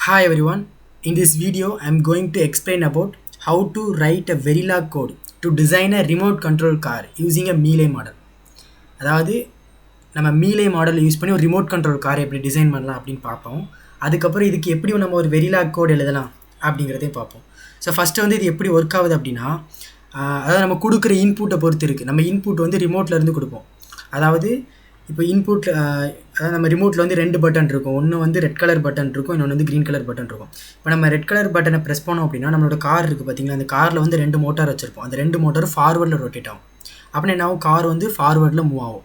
Hi everyone, in this video I am going to explain about how to write a Verilog code to design a remote control car using a Mealy model. அதாவது நம்ம மீலே model use பண்ணி ஒரு remote control காரை எப்படி design பண்ணலாம் அப்படின்னு பார்ப்போம். அதுக்கப்புறம் இதுக்கு எப்படி நம்ம ஒரு வெரிலாக் கோட் எழுதலாம் அப்படிங்கிறதையும் பார்ப்போம். ஸோ ஃபஸ்ட்டு வந்து இது எப்படி ஒர்க் ஆகுது அப்படின்னா, அதாவது நம்ம கொடுக்குற இன்புட்டை பொறுத்து இருக்குது. நம்ம இன்புட் வந்து ரிமோட்டில் இருந்து கொடுப்போம். அதாவது இப்போ இன்புட் அதாவது நம்ம ரிமோட்டில் வந்து 2 பட்டன் இருக்கும். ஒன்று வந்து ரெட் கலர் பட்டன் இருக்கும், இன்னொன்று வந்து க்ரீன் கலர் பட்டன் இருக்கும். இப்போ நம்ம ரெட் கலர் பட்டனை ப்ரெஸ் பண்ணோம் அப்படின்னா நம்மளோட கார் இருக்குது பார்த்தீங்களா, அந்த காரில் வந்து 2 மோட்டார் வச்சுருப்போம். அந்த 2 மோட்டாரும் ஃபார்வர்டில் ரொட்டேட் ஆகும். அப்படின்னா என்ன ஆகும், கார் வந்து ஃபார்வர்டில் மூவ் ஆகும்.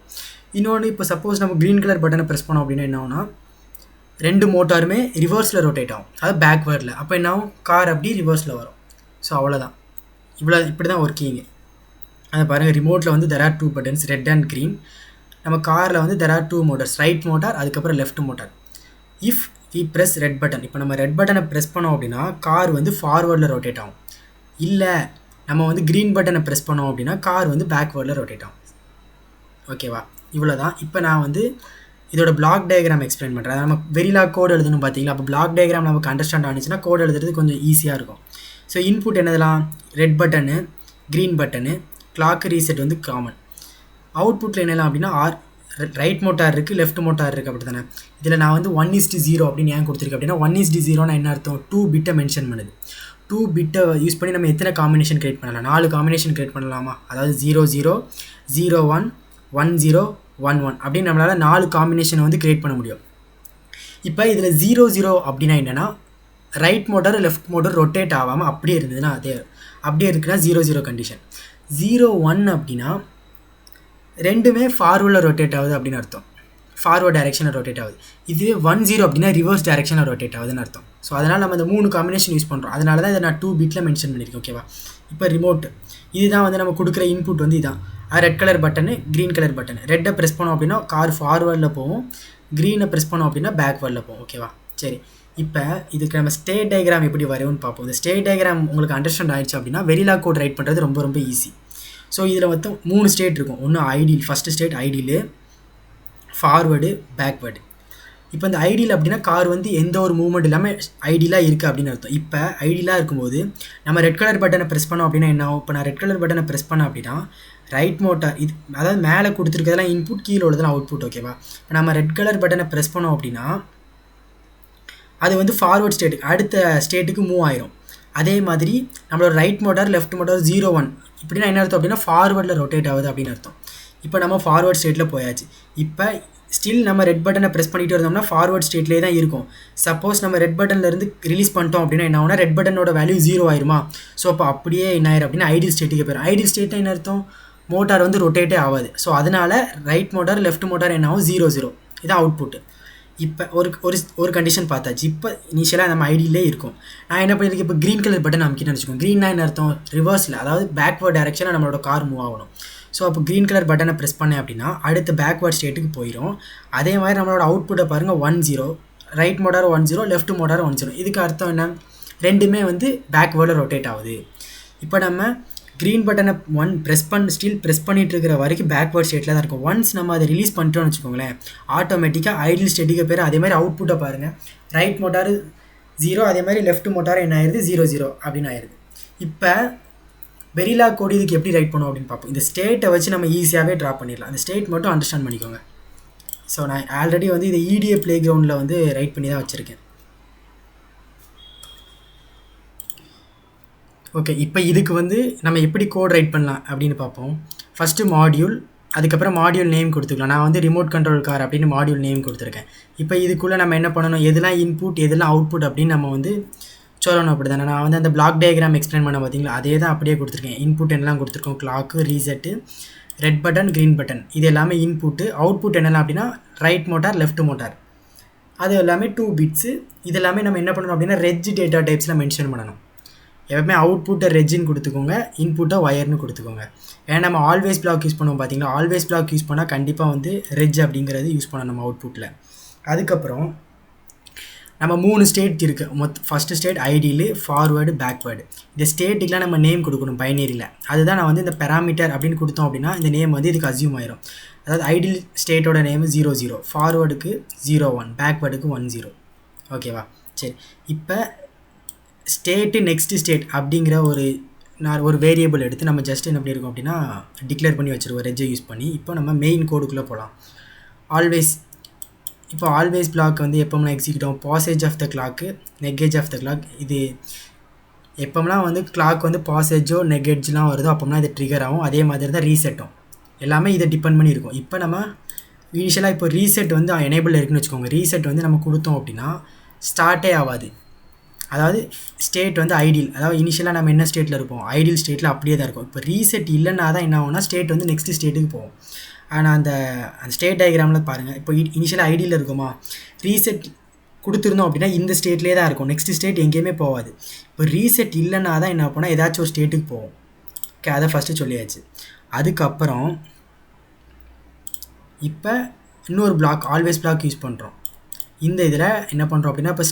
இன்னொன்று இப்போ சப்போஸ் நம்ம க்ரீன் கலர் பட்டனை ப்ரெஸ் பண்ணோம் அப்படின்னா என்ன ஆகும்னா 2 மோட்டாருமே ரிவர்ஸில் ரொட்டேட் ஆகும், அதாவது பேக்வேர்டில். அப்போ என்ன ஆகும், கார் அப்படி ரிவர்ஸில் வரும். ஸோ அவ்வளோதான், இப்படி தான் ஒர்க்கிங்கு. அதை பாருங்கள், ரிமோட்டில் வந்து there are 2 buttons, red and green. நம்ம காரில் வந்து there are 2 motors, right motor அதுக்கப்புறம் left motor. If we press red button, இப்போ நம்ம ரெட் பட்டனை ப்ரெஸ் பண்ணோம் அப்படின்னா கார் வந்து ஃபார்வர்டில் ரொட்டேட் ஆகும். இல்லை நம்ம வந்து க்ரீன் பட்டனை ப்ரெஸ் பண்ணோம் அப்படின்னா கார் வந்து பேக்வேர்டில் ரொட்டேட் ஆகும். ஓகேவா, இவ்வளோ தான். இப்போ நான் வந்து இதோட பிளாக் டயக்ராம் எக்ஸ்பிளைன் பண்ணுறேன். நம்ம வெரிலாக் கோட் எழுதணும் பார்த்தீங்களா, அப்போ பிளாக் டயக்ராம் நமக்கு அண்டர்ஸ்டாண்ட் ஆனிச்சுன்னா கோட் எழுதுறது கொஞ்சம் ஈஸியாக இருக்கும். ஸோ இன்புட் என்னதெல்லாம், red button, green button, clock reset வந்து காமன். அவுட்புட்டில் என்னலாம் அப்படின்னா ரைட் மோட்டார் இருக்குது, லெஃப்ட் மோட்டார் இருக்குது, அப்படி தானே. இதில் நான் வந்து 1:0 அப்படின்னு ஏன் கொடுத்துருக்கேன் அப்படின்னா 1:0 என்ன அர்த்தம், 2 பிட்டை மென்ஷன் பண்ணுது. 2 பிட்டை யூஸ் பண்ணி நம்ம எத்தனை காம்பினேஷன் க்ரியேட் பண்ணலாம், 4 காம்பினேஷன் க்ரியேட் பண்ணலாமா. அதாவது 00, 01, 10, 11 அப்படின்னு நம்மளால் 4 காம்பினேஷனை வந்து க்ரியேட் பண்ண முடியும். இப்போ இதில் 00 அப்படின்னா என்னென்னா right motor left motor rotate ஆகாமல் அப்படியே இருந்ததுன்னா அப்படியே இருக்குன்னா 00 கண்டிஷன். 01 அப்படின்னா ரெண்டுமே ஃபார்வர்டில் ரொட்டேட் ஆகுது அப்படின்னு அர்த்தம், ஃபார்வர்ட் டைரெக்ஷனில் ரொட்டேட் ஆகுது. இதுவே 10 அப்படின்னா ரிவர்ஸ் டைரெக்ஷனில் ரொட்டேட் ஆகுதுன்னு அர்த்தம். ஸோ அதனால் நம்ம இந்த 3 காம்பினேஷன் யூஸ் பண்ணுறோம். அதனால தான் இதை நான் 2 பிட்டில் மென்ஷன் பண்ணியிருக்கேன். ஓகேவா, இப்போ ரிமோட் இதுதான் வந்து நம்ம கொடுக்குற இன்புட் வந்து இதான். Red colour button, green colour button. ரெட்டை ப்ரெஸ் பண்ணோம் அப்படின்னா கார் ஃபார்வர்டில் போகும், க்ரீனை ப்ரெஸ் பண்ணோம் அப்படின்னா பேக்வேர்டில் போகும். ஓகேவா, சரி. இப்போ இதுக்கு நம்ம ஸ்டேட் டயக்ராம் எப்படி வரையும்னு பார்ப்போம். இந்த ஸ்டேட் டயக்ராம் உங்களுக்கு அண்டர்ஸ்டாண்ட் ஆயிடுச்சு அப்படின்னா வெரிலாக் கோட் ரைட் பண்ணுறது ரொம்ப ரொம்ப ஈஸி. ஸோ இதில் மொத்தம் 3 ஸ்டேட் இருக்கும். ஒன்று ideal, first state ideal, forward, backward. இப்போ இந்த ஐடியல் அப்படின்னா கார் வந்து எந்த ஒரு மூவ்மெண்ட் இல்லாமல் ஐடியலாக இருக்குது அப்படின்னு அர்த்தம். இப்போ ஐடியலாக இருக்கும்போது நம்ம ரெட் கலர் பட்டனை ப்ரெஸ் பண்ணோம் அப்படின்னா என்ன ஆகும், இப்போ நான் ரெட் கலர் பட்டனை ப்ரெஸ் பண்ணேன் அப்படின்னா ரைட் மோட்டார் இது, அதாவது மேலே கொடுத்துருக்கிறதெல்லாம் இன்புட், கீழே உள்ளதெல்லாம் அவுட்புட். ஓகேவா, இப்போ நம்ம ரெட் கலர் பட்டனை ப்ரெஸ் பண்ணோம் அப்படின்னா அது வந்து ஃபார்வர்ட் ஸ்டேட்டுக்கு அடுத்த ஸ்டேட்டுக்கு மூவ் ஆயிரும். அதே மாதிரி நம்மளோட ரைட் மோட்டார் லெஃப்ட் மோட்டார் 01 இப்படின்னா என்ன அர்த்தம் அப்படின்னா ஃபார்வர்டில் ரொட்டேட் ஆகுது அப்படின்னு அர்த்தம். இப்போ நம்ம ஃபார்வர்ட் ஸ்டேட்டில் போயாச்சு. இப்போ ஸ்டில் நம்ம ரெட் பட்டனை ப்ரெஸ் பண்ணிட்டு இருந்தோம்னா ஃபார்வர்ட் ஸ்டேட்லேயே தான் இருக்கும். சப்போஸ் நம்ம ரெட் பட்டன்லேருந்து ரிலீஸ் பண்ணிட்டோம் அப்படின்னா என்ன ஆகுனா ரெட் பட்டனோட வேல்யூ 0 ஆயிருமா. ஸோ அப்போ அப்படியே என்ன ஆயிரும் அப்படின்னா ஐடியல் ஸ்டேட்டுக்கு போயிடும். ஐடியல் ஸ்டேட்டில் என்ன அர்த்தம், மோட்டார் வந்து ரொட்டேட்டே ஆகாது. ஸோ அதனால் ரைட் மோட்டார் லெஃப்ட் மோட்டார் என்ன ஆகும், 00. இதான் அவுட்புட்டு. இப்போ ஒரு கண்டிஷன் பார்த்தாச்சு. இப்போ இனிஷியலாக நம்ம ஐடியிலே இருக்கும். நான் என்ன பண்ணியிருக்கேன், இப்போ க்ரீன் கலர் பட்டன் அமைக்கிட்டு வச்சுக்கோங்க. க்ரீன்னா என்ன அர்த்தம், ரிவர்ஸில், அதாவது பேக்வேர்ட் டைரெக்ஷனில் நம்மளோட கார் மூவ் ஆகணும். ஸோ அப்போ க்ரீன் கலர் பட்டனை ப்ரெஸ் பண்ணேன் அப்படின்னா அடுத்த பேக்வேர்ட் ஸ்டேட்டுக்கு போயிடும். அதே மாதிரி நம்மளோட அவுட்புட்டை பாருங்கள், 10, ரைட் மோட்டார் 10, லெஃப்ட் மோட்டார் 10. இதுக்கு அர்த்தம் என்ன, ரெண்டுமே வந்து பேக்வேர்டில் ரொட்டேட் ஆகுது. இப்போ நம்ம க்ரீன் பட்டனை ஸ்டில் ப்ரெஸ் பண்ணிட்டு இருக்கிற வரைக்கும் பேக்வேர்ட் ஸ்டேட்டில் தான் இருக்கும். ஒன்ஸ் நம்ம அதை ரிலீஸ் பண்ணிட்டோம்னு வச்சுக்கோங்களேன், ஆட்டோமேட்டிக்காக ஐடியல் ஸ்டேட்டுக்கு பேர். அதே மாதிரி அவுட்புட்டை பாருங்கள், ரைட் மோட்டார் 0, அதே மாதிரி லெஃப்ட் மோட்டார் என்ன ஆயிடுது, 00 அப்படின்னு ஆயிடுது. இப்போ வெரிலாக் கோட் இதுக்கு எப்படி ரைட் பண்ணுவோம் அப்படின்னு பார்ப்போம். இந்த ஸ்டேட்டை வச்சு நம்ம ஈஸியாகவே ட்ரா பண்ணிடலாம். அந்த ஸ்டேட் மட்டும் அண்டர்ஸ்டாண்ட் பண்ணிக்கோங்க. ஸோ நான் ஆல்ரெடி வந்து இதை EDA ப்ளே கிரவுண்டில் வந்து ரைட் பண்ணி தான் வச்சுருக்கேன். ஓகே, இப்போ இதுக்கு வந்து நம்ம எப்படி கோட் ரைட் பண்ணலாம் அப்படின்னு பார்ப்போம். ஃபஸ்ட்டு மாடியூல், அதுக்கப்புறம் மாடியூல் நேம் கொடுத்துக்கலாம். நான் வந்து ரிமோட் கண்ட்ரோல் கார் அப்படின்னு மாடியூல் நேம் கொடுத்துருக்கேன். இப்போ இதுக்குள்ளே நம்ம என்ன பண்ணணும், எதெல்லாம் இன்புட் எதெல்லாம் அவுட்புட் அப்படின்னு நம்ம வந்து சொல்லணும். அப்படி தானே நான் வந்து அந்த பிளாக் டயக்ராம் எக்ஸ்பிளைன் பண்ண பார்த்தீங்களா, அதே தான் அப்படியே கொடுத்துருக்கேன். இன்புட் என்னெல்லாம் கொடுத்துருக்கோம், clock, reset, red button, green button, இது எல்லாமே இன்புட்டு. அவுட்புட் என்னெல்லாம் அப்படின்னா ரைட் மோட்டார் லெஃப்ட் மோட்டார், அது எல்லாமே 2 பிட்ஸு. இது எல்லாமே நம்ம என்ன பண்ணணும் அப்படின்னா ரெஜ் டேட்டா டைப்ஸில் மென்ஷன் பண்ணணும். எப்பவுமே அவுட்புட்டை ரெஜ்ஜின்னு கொடுத்துக்கோங்க, இன்புட்டை ஒயர்னு கொடுத்துக்கோங்க. ஏன்னா நம்ம ஆல்வேஸ் பிளாக் யூஸ் பண்ணுவோம் பார்த்தீங்களா, ஆல்வேஸ் பிளாக் யூஸ் பண்ணால் கண்டிப்பாக வந்து ரெஜ் அப்படிங்கிறது யூஸ் பண்ணணும் நம்ம அவுட்புட்டில். அதுக்கப்புறம் நம்ம 3 ஸ்டேட் இருக்குது. First state ideal, forward, backward. இந்த ஸ்டேட்டுக்கெலாம் நம்ம நேம் கொடுக்கணும் பைனரியில். அதுதான் நான் வந்து இந்த பெராமீட்டர் அப்படின்னு கொடுத்தோம் அப்படின்னா இந்த நேம் வந்து இதுக்கு அசியூம் ஆயிரும். அதாவது ஐடியல் ஸ்டேட்டோட நேம் 00, ஃபார்வேர்டுக்கு 01, பேக்வேர்டுக்கு 10. ஓகேவா? சரி, இப்போ ஸ்டேட்டு நெக்ஸ்ட்டு ஸ்டேட் அப்படிங்கிற ஒரு வேரியபிள் எடுத்து நம்ம ஜஸ்ட் என்ன பண்ணியிருக்கோம் அப்படின்னா டிக்ளேர் பண்ணி வச்சுருக்கோம் ரெஜ்ஜை யூஸ் பண்ணி. இப்போ நம்ம மெயின் கோடுக்குள்ளே போகலாம். ஆல்வேஸ் பிளாக் வந்து எப்போம்னா எக்ஸிக்யூட் ஆகும், posedge of the clock, negedge of the clock. இது எப்போம்லாம் வந்து கிளாக் வந்து பாசேஜோ நெக்கேஜ்லாம் வருதோ அப்போம்னா இது ட்ரிகர் ஆகும். அதே மாதிரி தான் ரீசெட்டும் எல்லாமே இதை டிபெண்ட் பண்ணி இருக்கும். இப்போ நம்ம இனிஷியலாக இப்போ ரீசெட் வந்து எனேபிள் இருக்குன்னு வச்சுக்கோங்க. ரீசெட் வந்து நம்ம கொடுத்தோம் அப்படின்னா ஸ்டார்ட்டே ஆகாது. அதாவது ஸ்டேட் வந்து ஐடியல், அதாவது இனிஷியலாக நம்ம என்ன ஸ்டேட்டில் இருப்போம், ஐடியல் ஸ்டேட்டில் அப்படியே தான் இருக்கும். இப்போ ரீசெட் இல்லைன்னா தான் என்ன ஆகும்னா ஸ்டேட் வந்து நெக்ஸ்ட் ஸ்டேட்டுக்கு போகும். ஆனால் அந்த ஸ்டேட் டயக்ராமில் பாருங்கள், இப்போ இனிஷியலாக ஐடியில் இருக்குமா, ரீசெட் கொடுத்துருந்தோம் அப்படின்னா இந்த ஸ்டேட்லேயே தான் இருக்கும், நெக்ஸ்ட் ஸ்டேட் எங்கேயுமே போகாது. இப்போ ரீசெட் இல்லைன்னா தான் என்ன ஆகும்னா ஏதாச்சும் ஒரு ஸ்டேட்டுக்கு போகும். ஓகே, அதை ஃபஸ்ட்டு சொல்லியாச்சு. அதுக்கப்புறம் இப்போ இன்னொரு பிளாக் ஆல்வேஸ் பிளாக் யூஸ் பண்ணுறோம். இந்த இதில் என்ன பண்ணுறோம் அப்படின்னா இப்போ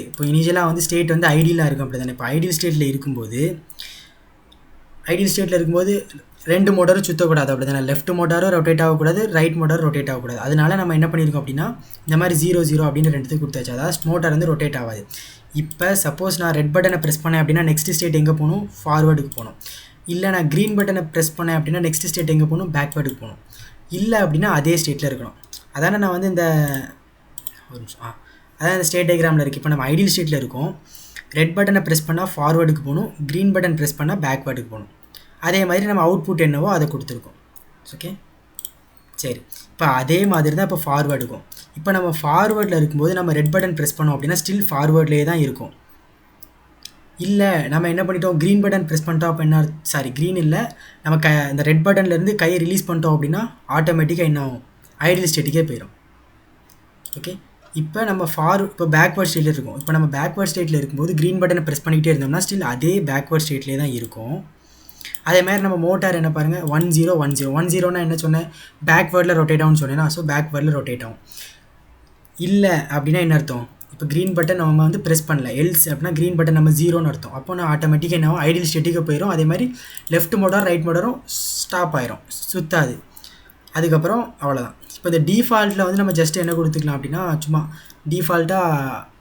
இப்போ இனிஷியலாக வந்து ஸ்டேட் வந்து ஐடியலாக இருக்கும் அப்படி தானே. இப்போ ஐடியல் ஸ்டேட்டில் இருக்கும்போது ரெண்டு மோட்டாரும் சுற்றக்கூடாது அப்படி தானே. லெஃப்ட் மோட்டாரும் ரொட்டேட் ஆகக்கூடாது, ரைட் மோட்டாரும் ரொட்டேட் ஆகக்கூடாது. அதனால நம்ம என்ன பண்ணியிருக்கோம் அப்படின்னா இந்த மாதிரி 0 அப்படின்னு ரெண்டுத்துக்கு கொடுத்தாச்சு. அதாவது மோட்டார் வந்து ரொட்டேட் ஆகாது. இப்போ சப்போஸ் நான் ரெட் பட்டனை ப்ரெஸ் பண்ணேன் அப்படின்னா நெக்ஸ்ட் ஸ்டேட் எங்கே போகணும், ஃபார்வேர்டுக்கு போகணும். இல்லை நான் க்ரீன் பட்டனை ப்ரெஸ் பண்ணேன் அப்படின்னா நெக்ஸ்ட் ஸ்டேட் எங்கே போகணும், பேக்வேர்டுக்கு போகணும். இல்லை அப்படின்னா அதே ஸ்டேட்டில் இருக்கணும். அதானே நான் வந்து இந்த அதான் இந்த ஸ்டேட் டயக்ராமில் இருக்குது. இப்போ நம்ம ஐடியல் ஸ்டேட்டில் இருக்கோம். ரெட் பட்டனை ப்ரெஸ் பண்ணால் ஃபார்வேர்டுக்கு போகணும், க்ரீன் பட்டன் ப்ரெஸ் பண்ணால் பேக்வேர்டுக்கு போகணும். அதே மாதிரி நம்ம அவுட்புட் என்னவோ அதை கொடுத்துருக்கோம். ஓகே, சரி. இப்போ அதே மாதிரி தான் இப்போ ஃபார்வேர்டுக்கும். இப்போ நம்ம ஃபார்வேர்டில் இருக்கும்போது நம்ம ரெட் பட்டன் ப்ரெஸ் பண்ணோம் அப்படின்னா ஸ்டில் ஃபார்வேர்ட்லேயே தான் இருக்கும். இல்லை நம்ம என்ன பண்ணிட்டோம், க்ரீன் பட்டன் ப்ரெஸ் பண்ணிட்டோம் அப்போ என்ன, க்ரீன் இல்லை, நம்ம இந்த ரெட் பட்டன்லேருந்து கையை ரிலீஸ் பண்ணிட்டோம் அப்படின்னா ஆட்டோமேட்டிக்காக என்ன ஆகும், ஐடியல் ஸ்டேட்டுக்கே போயிடும். ஓகே, இப்போ நம்ம இப்போ பேக்வேர்ட் ஸ்டேட்டில் இருக்கும். இப்போ நம்ம பேக்வேர்ட் ஸ்டேட்டில் இருக்கும்போது க்ரீன் பட்டனை ப்ரெஸ் பண்ணிக்கிட்டே இருந்தோம்னா ஸ்டில் அதே பேக்வேர்ட் ஸ்டேட்லேயே தான் இருக்கும். அதே மாதிரி நம்ம மோட்டார் என்ன பாருங்கள், 10 என்ன சொன்னேன், பேக்வேர்டில் ரொட்டேட் ஆகும்னு சொன்னேன்னா, ஸோ பேக்வேர்டில் ரொட்டேட் ஆகும். இல்லை அப்படின்னா என்ன அர்த்தம், இப்போ க்ரீன் பட்டன் நம்ம வந்து ப்ரெஸ் பண்ணல, எல்ஸ் அப்படின்னா க்ரீன் பட்டன் நம்ம 0ன்னு அர்த்தம். அப்போ நான் ஆட்டோமேட்டிக்காக என்ன ஆகும், ஐடியல் ஸ்டேட்டுக்கு போயிடும். அதே மாதிரி லெஃப்ட் மோட்டார் ரைட் மோட்டாரும் ஸ்டாப் ஆயிரும், சுத்தாது. அதுக்கப்புறம் அவ்வளோதான். இப்போ இந்த டிஃபால்ட்டில் வந்து நம்ம ஜஸ்ட் என்ன கொடுத்துக்கலாம் அப்படின்னா சும்மா டிஃபால்ட்டாக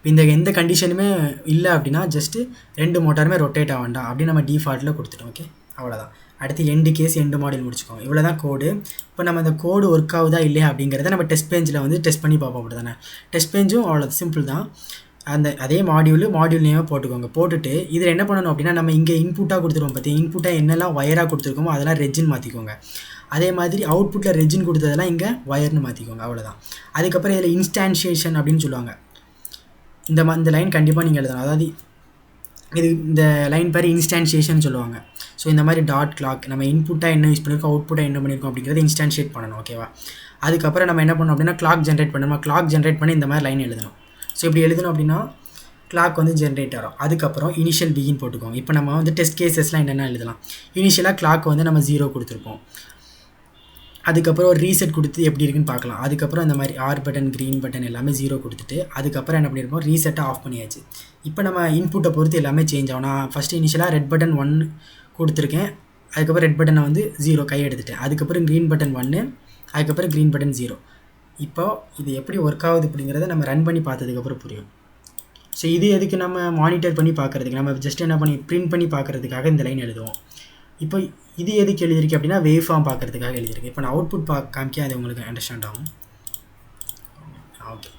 இந்த எந்த கண்டிஷனுமே இல்லை அப்படின்னா ஜஸ்ட்டு ரெண்டு மோட்டாருமே ரொட்டேட் ஆக வேண்டாம் அப்படின்னு நம்ம டிஃபால்ட்டில் கொடுத்துட்டோம். ஓகே, அவ்வளோதான். அடுத்து எண்டு கேஸ் எண்டு மாடியூல் முடிச்சுக்கோங்க. இவ்வளோ தான் கோடு. இப்போ நம்ம இந்த கோடு ஒர்க் ஆகுதா இல்லையா அப்படிங்கிறத நம்ம டெஸ்ட் பேஞ்சில் வந்து டெஸ்ட் பண்ணி பார்ப்போம். அப்படி தானே, டெஸ்ட் பேஞ்சும் அவ்வளோ சிம்பிள் தான். அதே மாடியூல் நேமாக போட்டுக்கோங்க. போட்டுட்டு இதில் என்ன பண்ணணும் அப்படின்னா நம்ம இங்கே இன்புட்டாக கொடுத்துருவோம். பார்த்தி இன்புட்டாக என்னெல்லாம் ஒயராக கொடுத்துருக்கோமோ அதெல்லாம் ரெஜின் மாற்றிக்கோங்க. அதே மாதிரி அவுட்புட்டில் ரெஜின் கொடுத்ததெல்லாம் இங்கே ஒயர்னு மாற்றிக்கோங்க. அவ்வளோதான். அதுக்கப்புறம் இதில் இன்ஸ்டான்ஷியேஷன் அப்படின்னு சொல்லுவாங்க. இந்த லைன் கண்டிப்பாக நீங்கள் எழுதணும். அதாவது இந்த லைன் பேர் இன்ஸ்டான்ஷியேஷன் சொல்லுவாங்க. ஸோ இந்த மாதிரி டாட் கிளாக் நம்ம இன்புட்டாக என்ன யூஸ் பண்ணியிருக்கோம், அவுட்புட்டாக என்ன பண்ணியிருக்கோம் அப்படிங்கிறத இன்ஸ்டான்ஷியேட் பண்ணணும். ஓகேவா? அதுக்கப்புறம் நம்ம என்ன பண்ணணும் அப்படின்னா கிளாக் ஜென்ரேட் பண்ணணும். கிளாக் ஜென்ரேட் பண்ணி இந்த மாதிரி லைன் எழுதணும். ஸோ இப்படி எழுதணும் அப்படின்னா கிளாக் வந்து ஜென்ரேட் ஆகும். அதுக்கப்புறம் இனிஷியல் பிகின் போட்டுக்கோங்க. இப்போ நம்ம வந்து டெஸ்ட் கேசஸ்லாம் என்னென்ன எழுதலாம். இனிஷியலாக கிளாக் வந்து நம்ம 0 கொடுத்துருப்போம். அதுக்கப்புறம் ஒரு ரீசெட் கொடுத்து எப்படி இருக்குன்னு பார்க்கலாம். அதுக்கப்புறம் இந்த மாதிரி ஆர் பட்டன் க்ரீன் பட்டன் எல்லாமே 0 கொடுத்துட்டு அதுக்கப்புறம் என்ன பண்ணியிருப்போம், ரீசெட்டை ஆஃப் பண்ணியாச்சு. இப்போ நம்ம இன்புட்டை பொறுத்து எல்லாமே சேஞ்ச் ஆகும். நான் ஃபஸ்ட்டு இனிஷியலாக ரெட் பட்டன் 1 கொடுத்துருக்கேன். அதுக்கப்புறம் ரெட் பட்டனை வந்து 0 கை எடுத்துட்டேன். அதுக்கப்புறம் க்ரீன் பட்டன் 1, அதுக்கப்புறம் க்ரீன் பட்டன் 0. இப்போ இது எப்படி ஒர்க் ஆகுது அப்படிங்கிறத நம்ம ரன் பண்ணி பார்த்ததுக்கப்புறம் புரியும். ஸோ இது எதுக்கு நம்ம மானிட்டர் பண்ணி பார்க்குறதுக்கு, நம்ம ஜஸ்ட் என்ன பண்ணி பிரிண்ட் பண்ணி பார்க்குறதுக்காக இந்த லைன் எழுதுவோம். இப்போ இது எதுக்கு எழுதிருக்கு அப்படின்னா வேவ் ஃபார்ம் பார்க்குறதுக்காக எழுதிருக்கு. இப்போ நான் அவுட்புட் காமிக்க அது உங்களுக்கு அண்டர்ஸ்டாண்ட் ஆகும். ஓகே,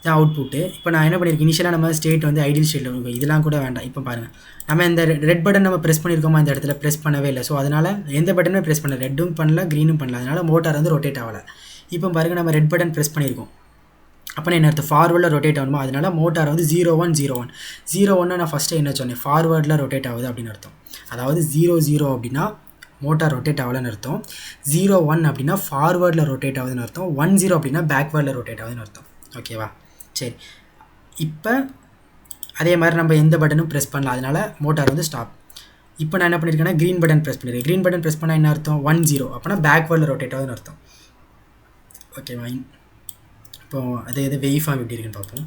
இதான் அவுட்புட்டு. இப்போ நான் என்ன பண்ணியிருக்கேன், இனிஷியலாக நம்ம ஸ்டேட் வந்து ஐடியல் ஸ்டேட்டில் இருக்கும். இதெல்லாம் கூட வேண்டாம். இப்போ பாருங்கள், நம்ம இந்த ரெட் பட்டன் நம்ம ப்ரெஸ் பண்ணியிருக்கோமா, இந்த இடத்துல ப்ரெஸ் பண்ணவே இல்லை. ஸோ அதனால் எந்த பட்டனுமே ப்ரெஸ் பண்ணல, ரெட்டும் பண்ணல க்ரீனும் பண்ணல. அதனால் மோட்டார் வந்து ரொட்டேட் ஆகலை. இப்போ பாருங்கள், நம்ம ரெட் பட்டன் ப்ரெஸ் பண்ணியிருக்கோம். அப்போ என்ன அர்த்தம், ஃபார்வர்டில் ரொட்டேட் ஆகணுமா. அதனால் மோட்டார் வந்து 0-1 நான் ஃபஸ்ட்டு என்ன சொன்னேன், ஃபார்வர்டில் ரொட்டேட் ஆகுது அப்படின்னு அர்த்தம். அதாவது 0-0 அப்படின்னா மோட்டார் ரொட்டேட் ஆகலன்னு அர்த்தம். 0-1 அப்படின்னா ஃபார்வர்டில் ரொட்டேட் ஆகுதுன்னு அர்த்தம். 1-0 அப்படின்னா பேக்வேர்டில் ரொட்டேட் ஆகுதுன்னு அர்த்தம். ஓகேவா? சரி, இப்போ அதே மாதிரி நம்ம எந்த பட்டனும் ப்ரெஸ் பண்ணல, அதனால் மோட்டார் வந்து ஸ்டாப். இப்போ நான் என்ன பண்ணியிருக்கேன்னா க்ரீன் பட்டன் ப்ரெஸ் பண்ணியிருக்கேன். க்ரீன் பட்டன் ப்ரெஸ் பண்ணால் என்ன அர்த்தம், 1-0 அப்படின்னா பேக்வேர்டில் ரொட்டேட் ஆகுதுன்னு அர்த்தம். ஓகேவா? இப்போ அது வேவ் ஃபார்ம் எப்படி இருக்குன்னு பார்ப்போம்.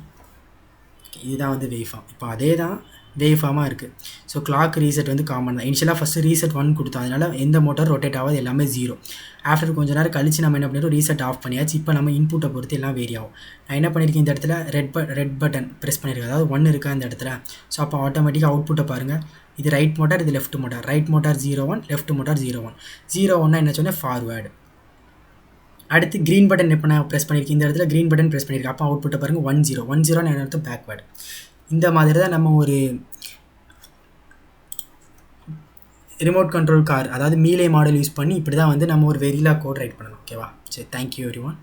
இதுதான் வந்து வேவ் ஃபார்ம். இப்போ அதே தான் வேவ் ஃபார்மாக இருக்குது. ஸோ கிளாக் ரீசெட் வந்து காமன் தான். இனிஷியலாக ஃபஸ்ட்டு ரீசெட் 1 கொடுத்தோம், அதனால் எந்த மோட்டார் ரொட்டேட் ஆகாது, எல்லாமே 0. ஆஃப்டர் கொஞ்சம் நேரம் கழிச்சு நம்ம என்ன பண்ணிடுறோம், ரீசெட் ஆஃப் பண்ணியாச்சு. இப்போ நம்ம இன்புட்டை பொறுத்து எல்லாம் வேரி ஆகும். நான் என்ன பண்ணியிருக்கேன், இந்த இடத்துல ரெட் பட்டன் ப்ரெஸ் பண்ணியிருக்கேன், அதாவது 1 இருக்கா இந்த இடத்துல. ஸோ அப்போ ஆட்டோமேட்டிக்காக அவுட்புட்டை பாருங்கள். இது ரைட் மோட்டார், இது left motor. Right motor 01, left motor 01. 01 என்ன சொன்னேன், ஃபார்வேர்டு. அடுத்து க்ரீன் பட்டன் எப்போ நான் ப்ரெஸ் பண்ணியிருக்கேன், இந்த இடத்துல க்ரீன் பட்டன் ப்ரெஸ் பண்ணியிருக்கேன். அப்போ அவுட்புட்டை பாருங்கள் 10. 10 என்ன அர்த்தம், பேக்வேர்டு. இந்த மாதிரி தான் நம்ம ஒரு ரிமோட் கண்ட்ரோல் கார், அதாவது மீலே மாடல் யூஸ் பண்ணி இப்படி தான் வந்து நம்ம ஒரு வெரிலா கோட் ரைட் பண்ணணும். ஓகேவா? சரி, தேங்க்யூ எவ்ரிவன்.